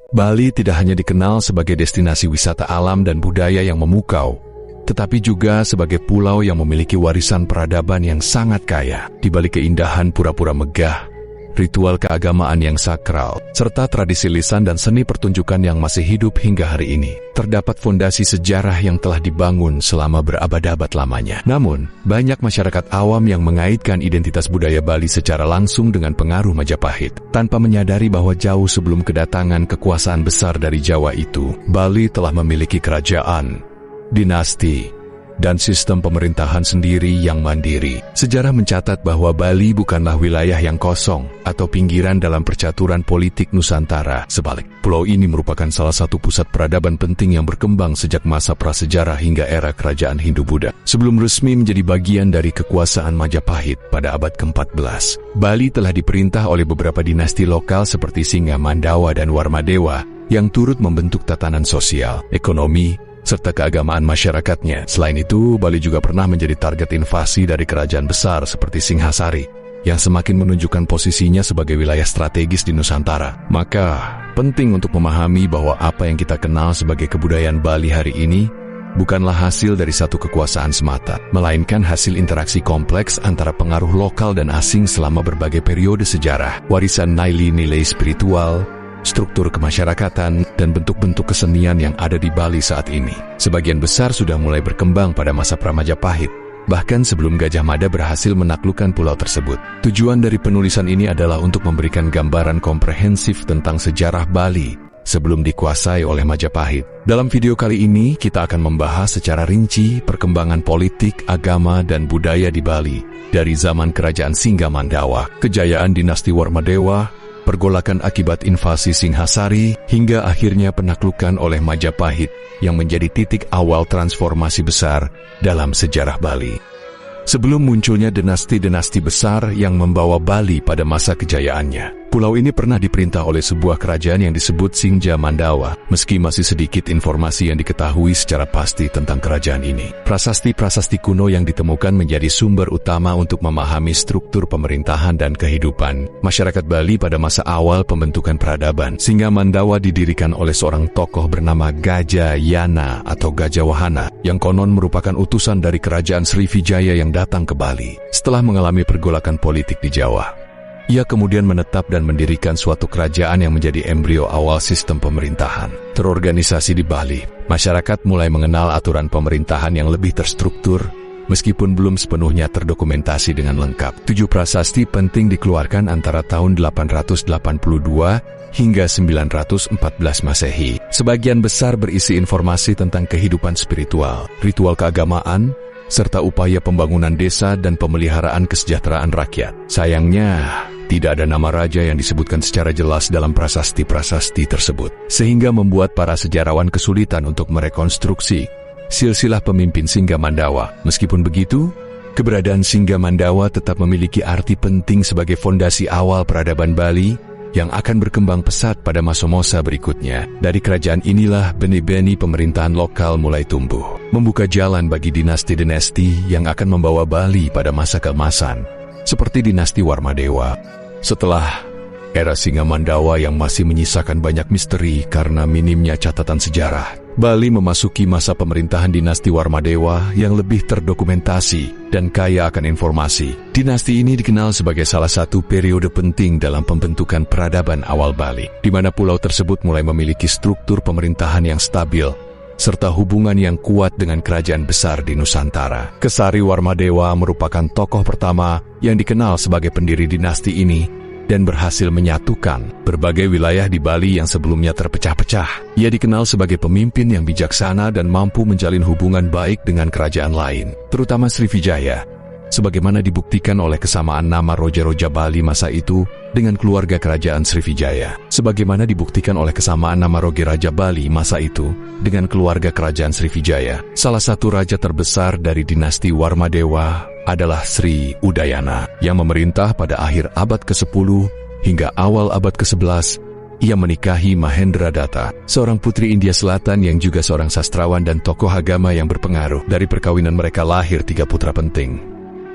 Bali tidak hanya dikenal sebagai destinasi wisata alam dan budaya yang memukau, tetapi juga sebagai pulau yang memiliki warisan peradaban yang sangat kaya. Di balik keindahan pura-pura megah, ritual keagamaan yang sakral, serta tradisi lisan dan seni pertunjukan yang masih hidup hingga hari ini, terdapat fondasi sejarah yang telah dibangun selama berabad-abad lamanya. Namun, banyak masyarakat awam yang mengaitkan identitas budaya Bali secara langsung dengan pengaruh Majapahit, tanpa menyadari bahwa jauh sebelum kedatangan kekuasaan besar dari Jawa itu, Bali telah memiliki kerajaan, dinasti, dan sistem pemerintahan sendiri yang mandiri. Sejarah mencatat bahwa Bali bukanlah wilayah yang kosong atau pinggiran dalam percaturan politik Nusantara. Sebalik, pulau ini merupakan salah satu pusat peradaban penting yang berkembang sejak masa prasejarah hingga era kerajaan Hindu-Buddha. Sebelum resmi menjadi bagian dari kekuasaan Majapahit pada abad ke-14, Bali telah diperintah oleh beberapa dinasti lokal seperti Singga Mandawa dan Warmadewa yang turut membentuk tatanan sosial, ekonomi, serta keagamaan masyarakatnya. Selain itu, Bali juga pernah menjadi target invasi dari kerajaan besar seperti Singhasari, yang semakin menunjukkan posisinya sebagai wilayah strategis di Nusantara. Maka, penting untuk memahami bahwa apa yang kita kenal sebagai kebudayaan Bali hari ini bukanlah hasil dari satu kekuasaan semata, melainkan hasil interaksi kompleks antara pengaruh lokal dan asing selama berbagai periode sejarah, warisan nilai-nilai spiritual, struktur kemasyarakatan, dan bentuk-bentuk kesenian yang ada di Bali saat ini. Sebagian besar sudah mulai berkembang pada masa pra-Majapahit, bahkan sebelum Gajah Mada berhasil menaklukkan pulau tersebut. Tujuan dari penulisan ini adalah untuk memberikan gambaran komprehensif tentang sejarah Bali sebelum dikuasai oleh Majapahit. Dalam video kali ini, kita akan membahas secara rinci perkembangan politik, agama, dan budaya di Bali, dari zaman kerajaan Singga Mandawa, kejayaan dinasti Warmadewa, pergolakan akibat invasi Singhasari, hingga akhirnya penaklukan oleh Majapahit yang menjadi titik awal transformasi besar dalam sejarah Bali. Sebelum munculnya dinasti-dinasti besar yang membawa Bali pada masa kejayaannya, pulau ini pernah diperintah oleh sebuah kerajaan yang disebut Singga Mandawa. Meski masih sedikit informasi yang diketahui secara pasti tentang kerajaan ini, prasasti-prasasti kuno yang ditemukan menjadi sumber utama untuk memahami struktur pemerintahan dan kehidupan masyarakat Bali pada masa awal pembentukan peradaban. Singga Mandawa didirikan oleh seorang tokoh bernama Gajayana atau Gajawahana, yang konon merupakan utusan dari kerajaan Srivijaya yang datang ke Bali. Setelah mengalami pergolakan politik di Jawa, ia kemudian menetap dan mendirikan suatu kerajaan yang menjadi embrio awal sistem pemerintahan terorganisasi di Bali. Masyarakat mulai mengenal aturan pemerintahan yang lebih terstruktur, meskipun belum sepenuhnya terdokumentasi dengan lengkap. 7 prasasti penting dikeluarkan antara tahun 882 hingga 914 Masehi. Sebagian besar berisi informasi tentang kehidupan spiritual, ritual keagamaan, serta upaya pembangunan desa dan pemeliharaan kesejahteraan rakyat. Sayangnya, tidak ada nama raja yang disebutkan secara jelas dalam prasasti-prasasti tersebut, sehingga membuat para sejarawan kesulitan untuk merekonstruksi silsilah pemimpin Singga Mandawa. Meskipun begitu, keberadaan Singga Mandawa tetap memiliki arti penting sebagai fondasi awal peradaban Bali yang akan berkembang pesat pada masa-masa berikutnya. Dari kerajaan inilah benih-benih pemerintahan lokal mulai tumbuh, membuka jalan bagi dinasti-dinasti yang akan membawa Bali pada masa keemasan, seperti dinasti Warmadewa. Setelah era Singga Mandawa yang masih menyisakan banyak misteri karena minimnya catatan sejarah, Bali memasuki masa pemerintahan dinasti Warmadewa yang lebih terdokumentasi dan kaya akan informasi. Dinasti ini dikenal sebagai salah satu periode penting dalam pembentukan peradaban awal Bali, di mana pulau tersebut mulai memiliki struktur pemerintahan yang stabil, serta hubungan yang kuat dengan kerajaan besar di Nusantara. Kesari Warmadewa merupakan tokoh pertama yang dikenal sebagai pendiri dinasti ini, dan berhasil menyatukan berbagai wilayah di Bali yang sebelumnya terpecah-pecah. Ia dikenal sebagai pemimpin yang bijaksana dan mampu menjalin hubungan baik dengan kerajaan lain, terutama Srivijaya, sebagaimana dibuktikan oleh kesamaan nama Roja-Roja Bali masa itu dengan keluarga kerajaan Srivijaya, sebagaimana dibuktikan oleh kesamaan nama Roge Raja Bali masa itu dengan keluarga kerajaan Srivijaya. Salah satu raja terbesar dari dinasti Warmadewa adalah Sri Udayana, yang memerintah pada akhir abad ke-10 hingga awal abad ke-11. Ia menikahi Mahendra Datta, seorang putri India Selatan yang juga seorang sastrawan dan tokoh agama yang berpengaruh. Dari perkawinan mereka lahir 3 putra penting: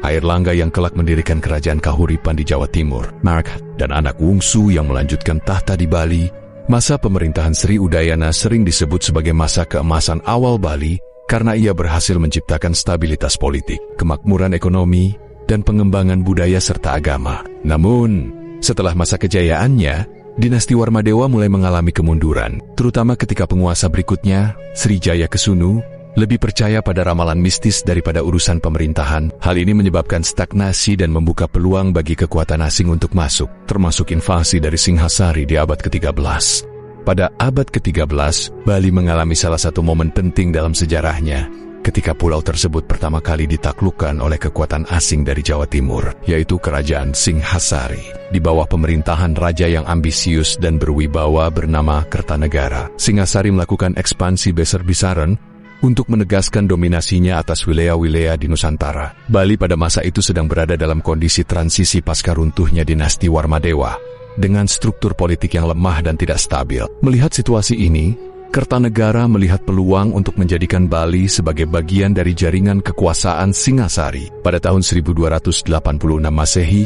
Airlangga yang kelak mendirikan kerajaan Kahuripan di Jawa Timur, Mark, dan anak Wungsu yang melanjutkan tahta di Bali, Masa pemerintahan Sri Udayana sering disebut sebagai masa keemasan awal Bali karena ia berhasil menciptakan stabilitas politik, kemakmuran ekonomi, dan pengembangan budaya serta agama. Namun, setelah masa kejayaannya, dinasti Warmadewa mulai mengalami kemunduran, terutama ketika penguasa berikutnya, Srijaya Kesunu, lebih percaya pada ramalan mistis daripada urusan pemerintahan. Hal ini menyebabkan stagnasi dan membuka peluang bagi kekuatan asing untuk masuk, termasuk invasi dari Singhasari di abad ke-13. Pada abad ke-13, Bali mengalami salah satu momen penting dalam sejarahnya, ketika pulau tersebut pertama kali ditaklukkan oleh kekuatan asing dari Jawa Timur, yaitu Kerajaan Singhasari. Di bawah pemerintahan raja yang ambisius dan berwibawa bernama Kertanegara, Singhasari melakukan ekspansi besar-besaran untuk menegaskan dominasinya atas wilayah-wilayah di Nusantara. Bali pada masa itu sedang berada dalam kondisi transisi pasca runtuhnya dinasti Warmadewa, dengan struktur politik yang lemah dan tidak stabil. Melihat situasi ini, Kertanegara melihat peluang untuk menjadikan Bali sebagai bagian dari jaringan kekuasaan Singhasari. Pada tahun 1286 Masehi,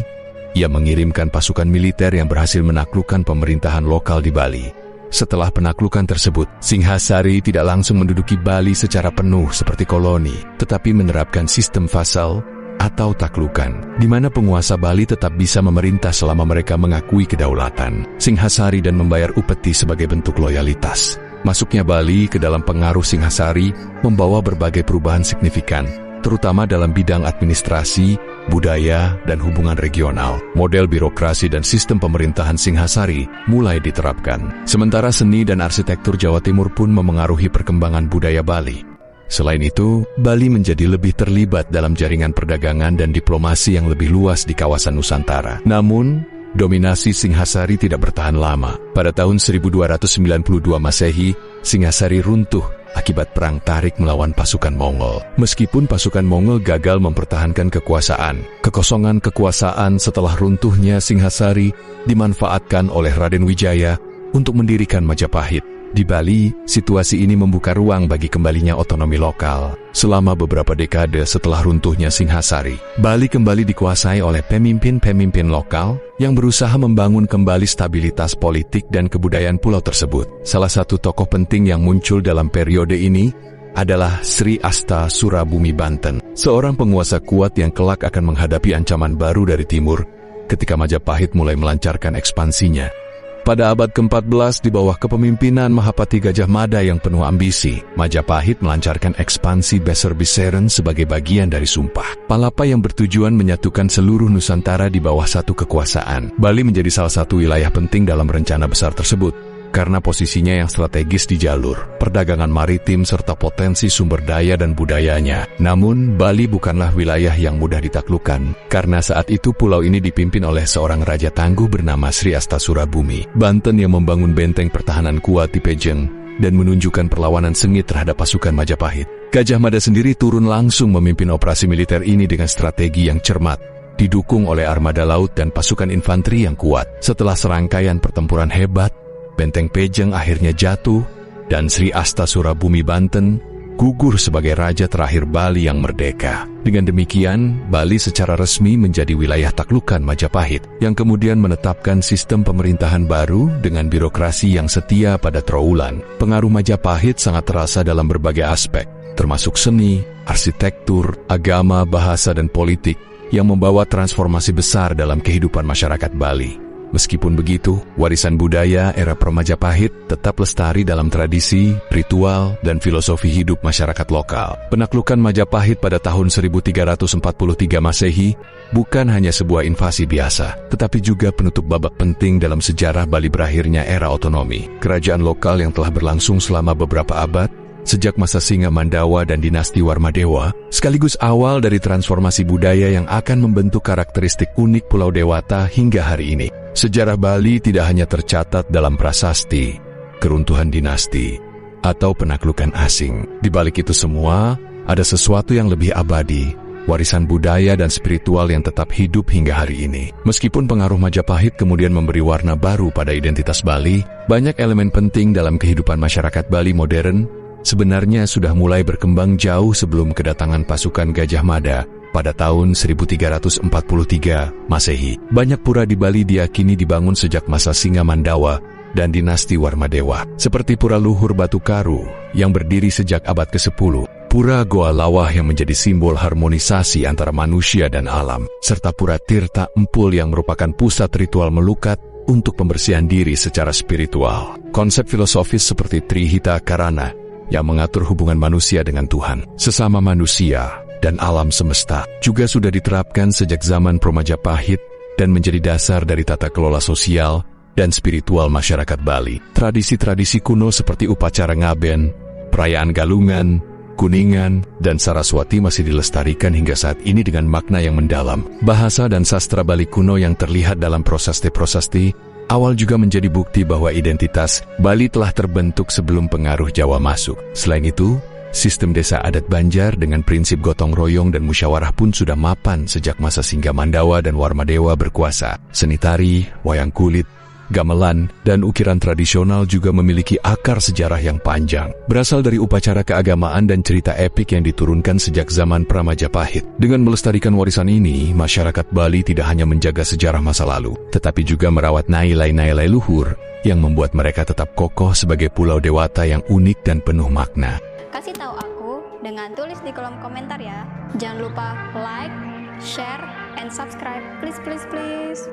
ia mengirimkan pasukan militer yang berhasil menaklukkan pemerintahan lokal di Bali. Setelah penaklukan tersebut, Singhasari tidak langsung menduduki Bali secara penuh seperti koloni, tetapi menerapkan sistem vasal atau taklukan, di mana penguasa Bali tetap bisa memerintah selama mereka mengakui kedaulatan Singhasari dan membayar upeti sebagai bentuk loyalitas. Masuknya Bali ke dalam pengaruh Singhasari membawa berbagai perubahan signifikan, terutama dalam bidang administrasi, budaya, dan hubungan regional. Model birokrasi dan sistem pemerintahan Singhasari mulai diterapkan. Sementara seni dan arsitektur Jawa Timur pun memengaruhi perkembangan budaya Bali. Selain itu, Bali menjadi lebih terlibat dalam jaringan perdagangan dan diplomasi yang lebih luas di kawasan Nusantara. Namun, dominasi Singhasari tidak bertahan lama. Pada tahun 1292 Masehi, Singhasari runtuh akibat perang tarik melawan pasukan Mongol. Meskipun pasukan Mongol gagal mempertahankan kekuasaan, kekosongan kekuasaan setelah runtuhnya Singhasari dimanfaatkan oleh Raden Wijaya untuk mendirikan Majapahit. Di Bali, situasi ini membuka ruang bagi kembalinya otonomi lokal. Selama beberapa dekade setelah runtuhnya Singhasari, Bali kembali dikuasai oleh pemimpin-pemimpin lokal yang berusaha membangun kembali stabilitas politik dan kebudayaan pulau tersebut. Salah satu tokoh penting yang muncul dalam periode ini adalah Sri Asta Surabumi Banten, seorang penguasa kuat yang kelak akan menghadapi ancaman baru dari timur ketika Majapahit mulai melancarkan ekspansinya. Pada abad ke-14 di bawah kepemimpinan Mahapati Gajah Mada yang penuh ambisi, Majapahit melancarkan ekspansi besar-besaran sebagai bagian dari Sumpah Palapa yang bertujuan menyatukan seluruh Nusantara di bawah satu kekuasaan. Bali menjadi salah satu wilayah penting dalam rencana besar tersebut, karena posisinya yang strategis di jalur perdagangan maritim serta potensi sumber daya dan budayanya. Namun, Bali bukanlah wilayah yang mudah ditaklukkan, karena saat itu pulau ini dipimpin oleh seorang raja tangguh bernama Sri Asta Surabumi Banten yang membangun benteng pertahanan kuat di Pejeng dan menunjukkan perlawanan sengit terhadap pasukan Majapahit. Gajah Mada sendiri turun langsung memimpin operasi militer ini dengan strategi yang cermat, didukung oleh armada laut dan pasukan infanteri yang kuat. Setelah serangkaian pertempuran hebat, Benteng Pejeng akhirnya jatuh, dan Sri Asta Surabumi Banten gugur sebagai raja terakhir Bali yang merdeka. Dengan demikian, Bali secara resmi menjadi wilayah taklukan Majapahit, yang kemudian menetapkan sistem pemerintahan baru dengan birokrasi yang setia pada Trowulan. Pengaruh Majapahit sangat terasa dalam berbagai aspek, termasuk seni, arsitektur, agama, bahasa, dan politik, yang membawa transformasi besar dalam kehidupan masyarakat Bali. Meskipun begitu, warisan budaya era pra-Majapahit tetap lestari dalam tradisi, ritual, dan filosofi hidup masyarakat lokal. Penaklukan Majapahit pada tahun 1343 Masehi bukan hanya sebuah invasi biasa, tetapi juga penutup babak penting dalam sejarah Bali berakhirnya era otonomi. Kerajaan lokal yang telah berlangsung selama beberapa abad, sejak masa Singa Mandawa dan dinasti Warmadewa, sekaligus awal dari transformasi budaya yang akan membentuk karakteristik unik Pulau Dewata hingga hari ini. Sejarah Bali tidak hanya tercatat dalam prasasti, keruntuhan dinasti, atau penaklukan asing. Di balik itu semua, ada sesuatu yang lebih abadi, warisan budaya dan spiritual yang tetap hidup hingga hari ini. Meskipun pengaruh Majapahit kemudian memberi warna baru pada identitas Bali, banyak elemen penting dalam kehidupan masyarakat Bali modern sebenarnya sudah mulai berkembang jauh sebelum kedatangan pasukan Gajah Mada pada tahun 1343 Masehi. Banyak pura di Bali diyakini dibangun sejak masa Singa Mandawa dan dinasti Warmadewa. Seperti Pura Luhur Batu Karu yang berdiri sejak abad ke-10, Pura Goa Lawah yang menjadi simbol harmonisasi antara manusia dan alam, serta Pura Tirta Empul yang merupakan pusat ritual melukat untuk pembersihan diri secara spiritual. Konsep filosofis seperti Trihita Karana yang mengatur hubungan manusia dengan Tuhan, sesama manusia, dan alam semesta juga sudah diterapkan sejak zaman Majapahit dan menjadi dasar dari tata kelola sosial dan spiritual masyarakat Bali. Tradisi-tradisi kuno seperti upacara ngaben, perayaan Galungan, Kuningan, dan Saraswati masih dilestarikan hingga saat ini dengan makna yang mendalam. Bahasa dan sastra Bali kuno yang terlihat dalam prasasti-prasasti awal juga menjadi bukti bahwa identitas Bali telah terbentuk sebelum pengaruh Jawa masuk. Selain itu, sistem desa adat Banjar dengan prinsip gotong royong dan musyawarah pun sudah mapan sejak masa Singgah Mandawa dan Warmadewa berkuasa. Seni tari, wayang kulit, gamelan, dan ukiran tradisional juga memiliki akar sejarah yang panjang. Berasal dari upacara keagamaan dan cerita epik yang diturunkan sejak zaman Majapahit. Dengan melestarikan warisan ini, masyarakat Bali tidak hanya menjaga sejarah masa lalu, tetapi juga merawat nilai-nilai luhur yang membuat mereka tetap kokoh sebagai pulau dewata yang unik dan penuh makna. Kasih tahu aku dengan tulis di kolom komentar ya. Jangan lupa like, share, and subscribe. Please, please, please.